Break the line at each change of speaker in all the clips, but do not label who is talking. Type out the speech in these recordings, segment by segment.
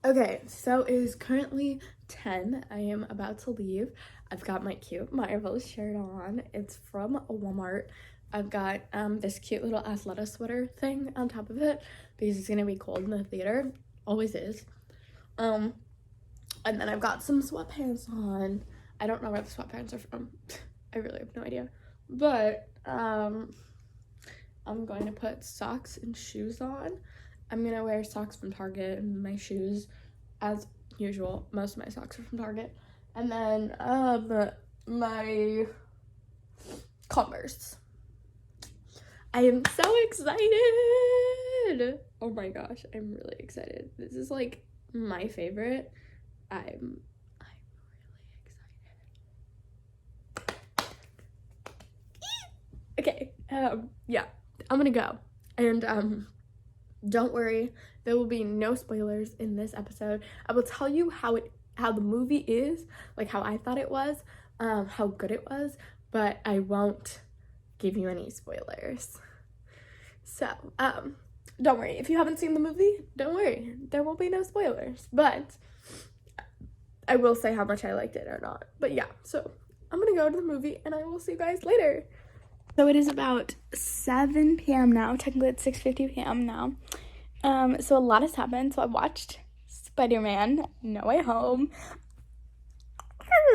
Okay, so it is currently 10. I am about to leave. I've got my cute Marvel shirt on. It's from Walmart. I've got this cute little Athleta sweater thing on top of it because it's gonna be cold in the theater. Always is. And then I've got some sweatpants on. I don't know where the sweatpants are from. I really have no idea. But I'm going to put socks and shoes on. I'm gonna wear socks from Target and my shoes as usual. Most of my socks are from Target. And then my Converse. I am so excited. Oh my gosh, I'm really excited. This is like my favorite. I'm really excited. Okay, yeah, I'm gonna go. And don't worry, there will be no spoilers in this episode. I will tell you how the movie is, like how I thought it was, how good it was, but I won't give you any spoilers. So, don't worry. If you haven't seen the movie, don't worry. There will be no spoilers, but I will say how much I liked it or not. But yeah, so I'm gonna go to the movie and I will see you guys later. So it is about 7 p.m. now. Technically it's 6:50 p.m. now. So a lot has happened. So I watched Spider-Man No Way Home.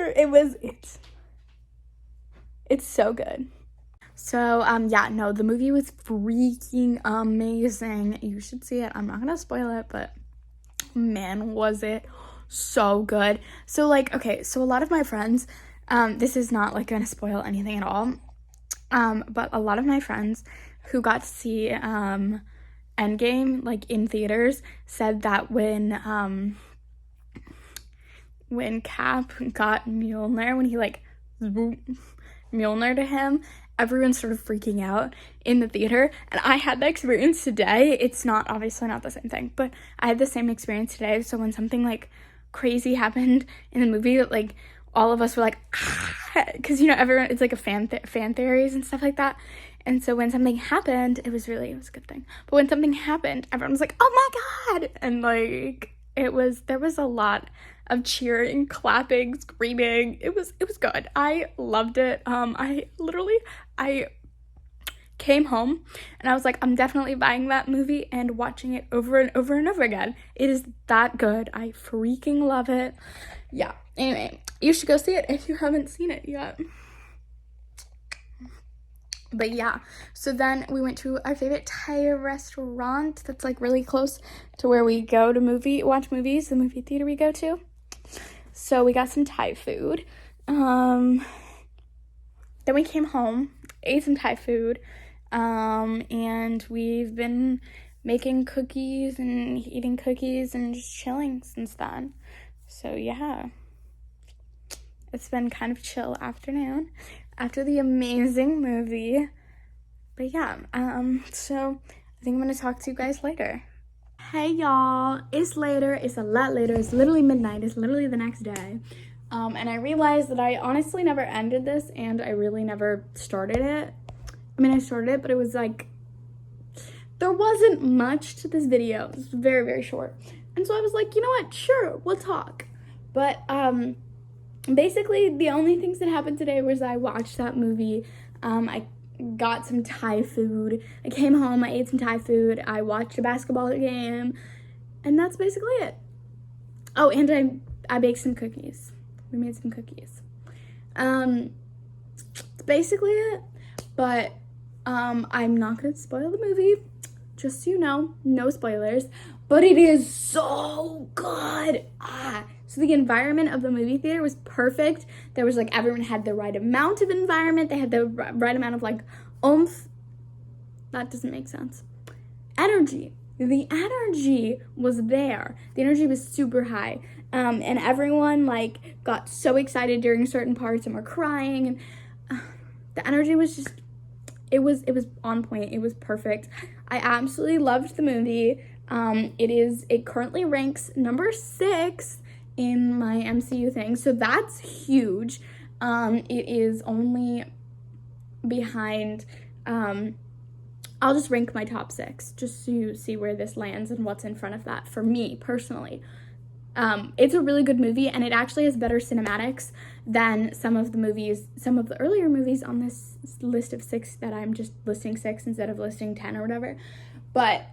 It's so good. So yeah, no, the movie was freaking amazing. You should see it. I'm not gonna spoil it, but man, was it so good. So like, okay, so a lot of my friends, this is not like gonna spoil anything at all. But a lot of my friends who got to see Endgame like in theaters said that when Cap got Mjolnir, when he like Mjolnir to him, everyone started freaking out in the theater. And I had that experience today. It's obviously not the same thing, but I had the same experience today. So when something like crazy happened in the movie, like all of us were like, because everyone, it's like a fan theories and stuff like that. And so when something happened, it was a good thing. But when something happened, everyone was like, oh my god, and like there was a lot of cheering, clapping, screaming. It was good. I loved it. I came home and I was like, I'm definitely buying that movie and watching it over and over and over again. It is that good. I freaking love it. Yeah, anyway, you should go see it if you haven't seen it yet. But yeah, so then we went to our favorite Thai restaurant that's like really close to where we go to watch movies, the movie theater we go to. So we got some Thai food. Then we came home, ate some Thai food, and we've been making cookies and eating cookies and just chilling since then. So yeah, it's been kind of chill afternoon after the amazing movie. But yeah, so I think I'm gonna talk to you guys later. Hey y'all, it's later, it's a lot later, it's literally midnight, it's literally the next day. And I realized that I honestly never ended this and I really never started it. I mean, I started it, but it was like, there wasn't much to this video. It was very, very short. And so I was like, you know what, sure, we'll talk. But basically the only things that happened today was I watched that movie. I got some Thai food. I came home, I ate some Thai food. I watched a basketball game. And that's basically it. Oh, and I baked some cookies. We made some cookies. That's basically it. But I'm not gonna spoil the movie. Just so you know, no spoilers. But it is so good. So the environment of the movie theater was perfect. There was like, everyone had the right amount of environment. They had the right amount of like oomph. That doesn't make sense. Energy. The energy was there. The energy was super high. And everyone like got so excited during certain parts and were crying. And the energy was just, it was on point. It was perfect. I absolutely loved the movie. It currently ranks number 6 in my MCU thing, so that's huge. It is only behind, I'll just rank my top 6 just so you see where this lands and what's in front of that for me personally. It's a really good movie, and it actually has better cinematics than some of the earlier movies on this list of 6 that I'm just listing 6 instead of listing 10 or whatever. But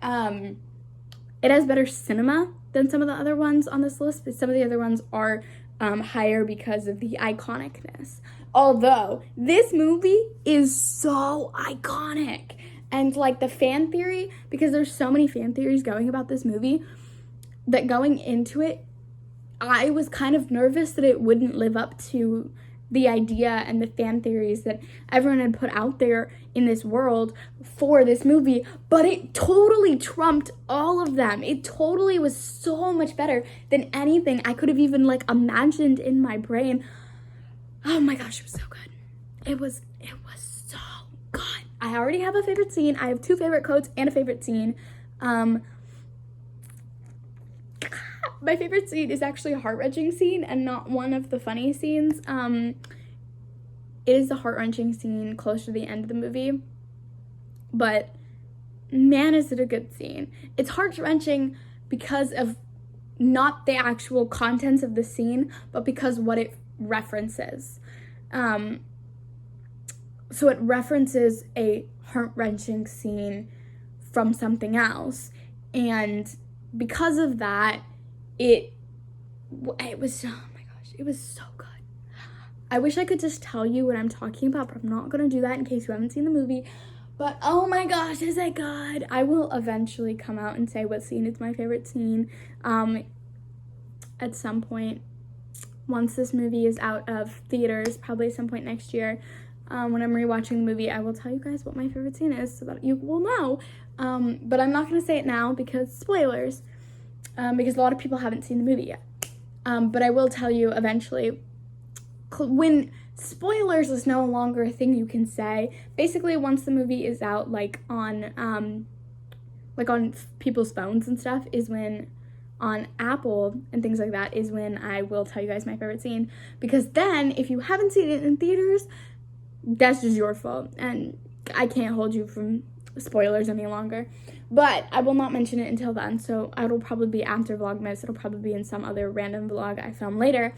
it has better cinema than some of the other ones on this list, but some of the other ones are higher because of the iconicness. Although, this movie is so iconic. And, like, the fan theory, because there's so many fan theories going about this movie, that going into it, I was kind of nervous that it wouldn't live up to the idea and the fan theories that everyone had put out there in this world for this movie, but it totally trumped all of them. It totally was so much better than anything I could have even, like, imagined in my brain. Oh my gosh, it was so good. It was so good. I already have a favorite scene. I have 2 favorite quotes and a favorite scene. My favorite scene is actually a heart-wrenching scene and not one of the funny scenes. It is the heart-wrenching scene close to the end of the movie, but man, is it a good scene. It's heart-wrenching because of not the actual contents of the scene, but because what it references. So it references a heart-wrenching scene from something else, and because of that, it was, oh my gosh, it was so good. I wish I could just tell you what I'm talking about, but I'm not going to do that in case you haven't seen the movie. But oh my gosh, is it good? I will eventually come out and say what scene is my favorite scene at some point. Once this movie is out of theaters, probably some point next year, when I'm rewatching the movie, I will tell you guys what my favorite scene is so that you will know. But I'm not going to say it now because spoilers. Because a lot of people haven't seen the movie yet. But I will tell you eventually, when spoilers is no longer a thing you can say, basically once the movie is out, like on people's phones and stuff, is when, on Apple and things like that, is when I will tell you guys my favorite scene. Because then, if you haven't seen it in theaters, that's just your fault. And I can't hold you from spoilers any longer. But I will not mention it until then, so it'll probably be after Vlogmas. It'll probably be in some other random vlog I film later.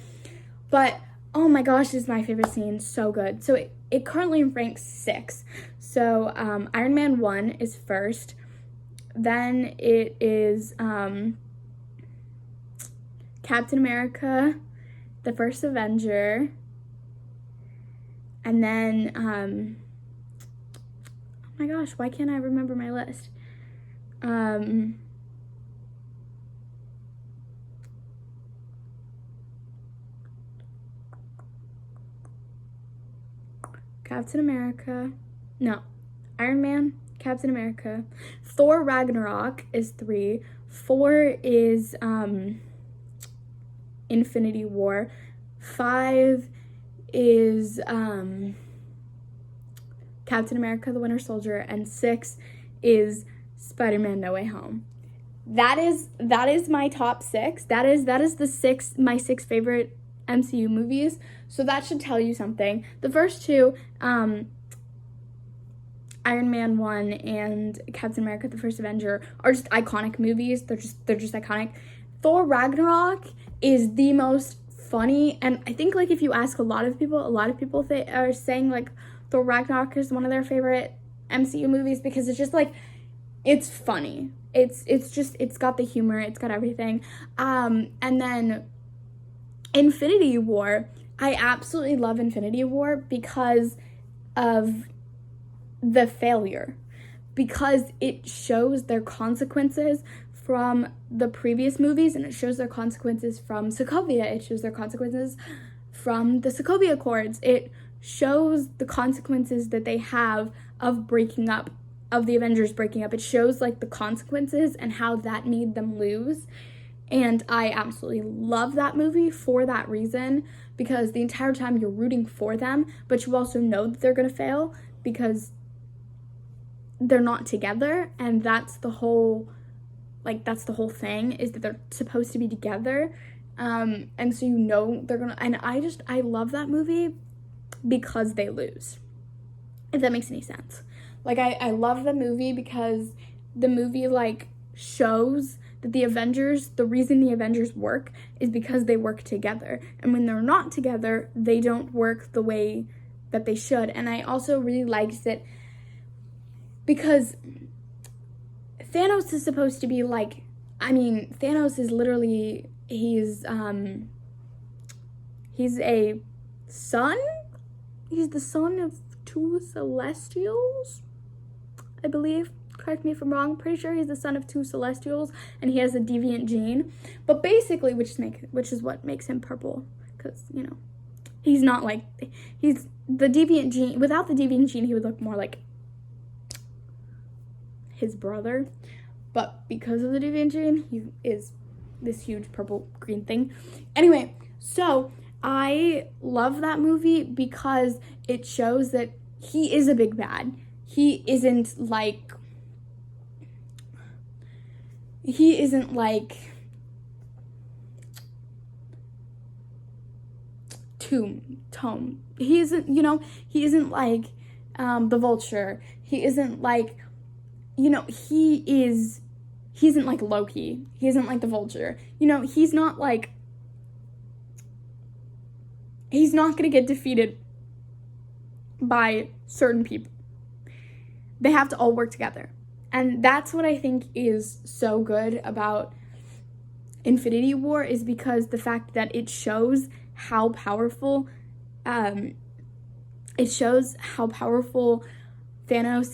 But, oh my gosh, this is my favorite scene. So good. So it currently ranks 6. So Iron Man 1 is first. Then it is Captain America, the First Avenger. And then, oh my gosh, why can't I remember my list? Captain America, no, Iron Man, Captain America, Thor Ragnarok is 3, 4 is, Infinity War, 5 is, Captain America, the Winter Soldier, and 6 is Spider-Man No Way Home. That is my top 6. That is my 6 favorite MCU movies. So that should tell you something. The first 2, Iron Man 1 and Captain America the First Avenger, are just iconic movies. They're just iconic. Thor Ragnarok is the most funny, and I think, like, if you ask a lot of people are saying, like, Thor Ragnarok is one of their favorite MCU movies because it's just, like, it's funny. It's got the humor, it's got everything. And then Infinity War, I absolutely love Infinity War because of the failure. Because it shows their consequences from the previous movies, and it shows their consequences from Sokovia. It shows their consequences from the Sokovia Accords. It shows the consequences that they have of breaking up, of the Avengers breaking up. It shows, like, the consequences and how that made them lose. And I absolutely love that movie for that reason, because the entire time you're rooting for them, but you also know that they're going to fail because they're not together, and that's the whole thing, is that they're supposed to be together. And so you know they're going to, and I love that movie because they lose, if that makes any sense. Like, I love the movie because the movie, like, shows that the reason the Avengers work is because they work together. And when they're not together, they don't work the way that they should. And I also really liked it because Thanos is supposed to be like, I mean, Thanos is literally, he's a son? He's the son of 2 Celestials, I believe. Correct me if I'm wrong. Pretty sure he's the son of 2 Celestials, and he has a deviant gene. But basically, which is what makes him purple, because, you know, he's not like, he's the deviant gene. Without the deviant gene, he would look more like his brother. But because of the deviant gene, he is this huge purple-green thing. Anyway, so I love that movie because it shows that he is a big bad. He isn't like Tome. He isn't, you know, he isn't like the Vulture. He isn't like, you know, he isn't like Loki. He isn't like the Vulture. You know, he's not going to get defeated by certain people. They have to all work together. And that's what I think is so good about Infinity War, is because the fact that it shows how powerful Thanos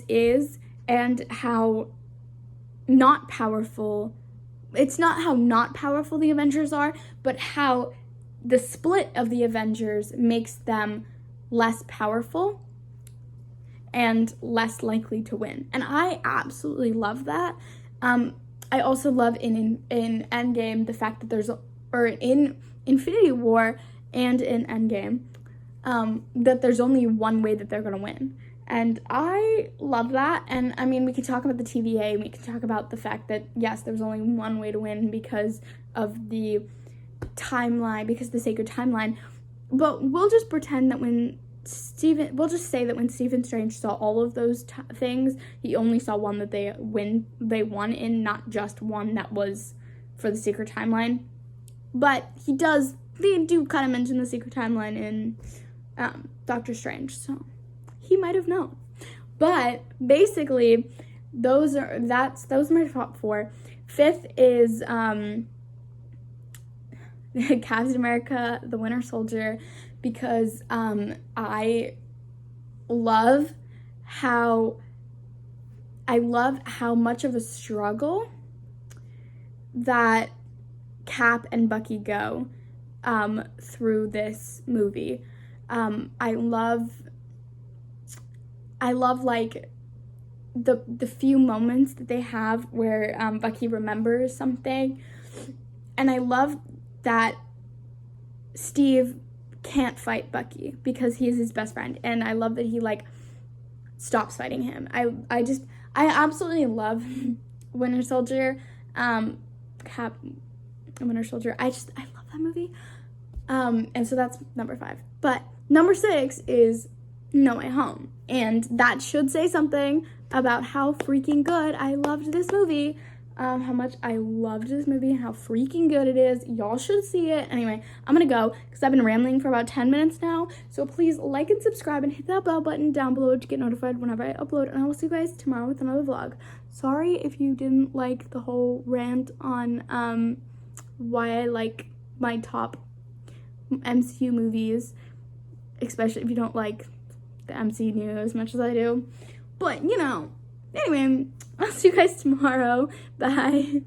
is, and how not powerful, it's not how not powerful the Avengers are, but how the split of the Avengers makes them less powerful and less likely to win. And I absolutely love that. I also love in Endgame the fact that in Infinity War and in Endgame, that there's only one way that they're going to win. And I love that. And I mean, we could talk about the TVA, and we could talk about the fact that, yes, there's only one way to win because of the timeline, because of the sacred timeline. But we'll just pretend that we'll just say that when Stephen Strange saw all of those things, he only saw one that they won in, not just one that was for the secret timeline. But they do kind of mention the secret timeline in Doctor Strange, so he might have known. But basically, those are my top 4. 5th is Captain America, the Winter Soldier, because I love how much of a struggle that Cap and Bucky go through this movie. I love like the few moments that they have where Bucky remembers something, and I love that Steve can't fight Bucky because he is his best friend, and I love that he like stops fighting him. I absolutely love Winter Soldier, Cap and Winter Soldier. I love that movie. And so that's number 5. But number 6 is No Way Home, and that should say something about how freaking good I loved this movie. How much I loved this movie and how freaking good it is. Y'all should see it. Anyway, I'm gonna go because I've been rambling for about 10 minutes now. So please like and subscribe and hit that bell button down below to get notified whenever I upload. And I will see you guys tomorrow with another vlog. Sorry if you didn't like the whole rant on why I like my top MCU movies, especially if you don't like the MCU as much as I do. But, you know, anyway, I'll see you guys tomorrow. Bye.